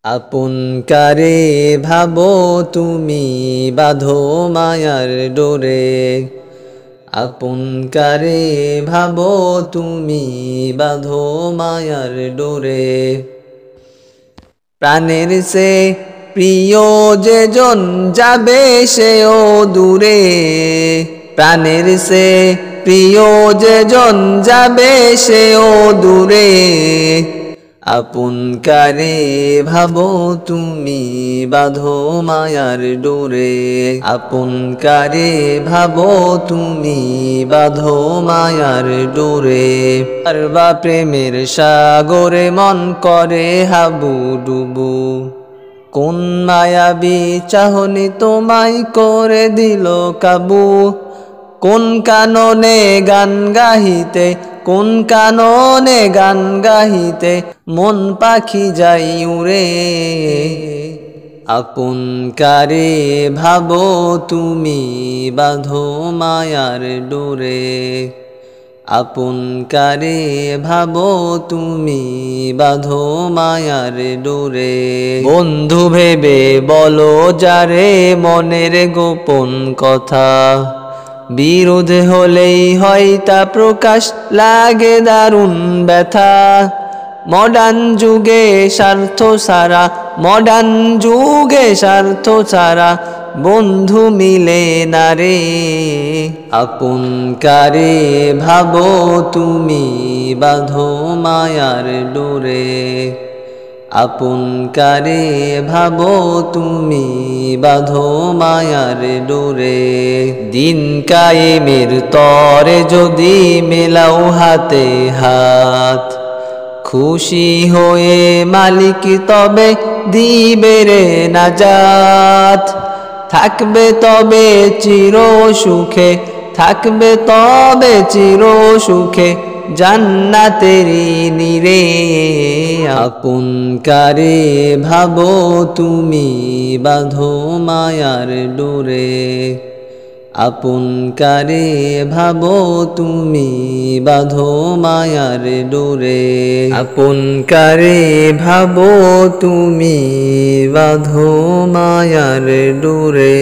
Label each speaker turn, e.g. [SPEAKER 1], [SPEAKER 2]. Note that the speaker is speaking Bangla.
[SPEAKER 1] আপন কারে ভাবো তুমি বাঁধো মায়ার ডোরে, আপন কারে ভাবো তুমি বাঁধো মায়ার ডোরে। প্রাণের সে প্রিয় যে জন যাবে সেও দূরে, প্রাণের সে প্রিয় যে জন যাবে সেও দূরে। আপন কারে ভাবো তুমি বাঁধো মায়ার ডোরে, আপন কারে ভাবো তুমি বাঁধো মায়ার ডোরে। আর বা প্রেমের সাগরে মন করে হাবুডুবু, কোন মায়াবী চাহনি তোমায় করে দিল কাবু। কোন কাননে গান গাহিতে, কোন কাননে গান গাহিতে মন পাখি যাই উড়ে। আপন কারে ভাবো তুমি বাঁধো মায়ার ডোরে, আপন কারে ভাবো তুমি বাঁধো মায়ার ডোরে। বন্ধু ভেবে বলো যারে মনের গোপন কথা, বিরোধ হলেই হয় তা প্রকাশ লাগে দারুণ ব্যথা। মডার্ন যুগে স্বার্থ সারা, মডার্ন যুগে স্বার্থ ছাড়া বন্ধু মিলে না রে। আপন কারে ভাবো তুমি বাঁধো মায়ার ডোরে, আপন কারে ভাবো তুমি বাঁধো মায়ার ডোরে। দিন কায়েমের তরে যদি মেলাও হাতে হাত, খুশি হয়ে মালিক তবে দিবে রে নাজাত। থাকবে তবে চির সুখে, থাকবে তবে চির সুখে জান্নাতেরি নীরে। আপন কারে ভাবো তুমি বাঁধো মায়ার ডোরে, আপন কারে ভাবো তুমি বাঁধো মায়ার ডোরে। আপন কারে ভাবো তুমি বাঁধো মায়ার ডোরে।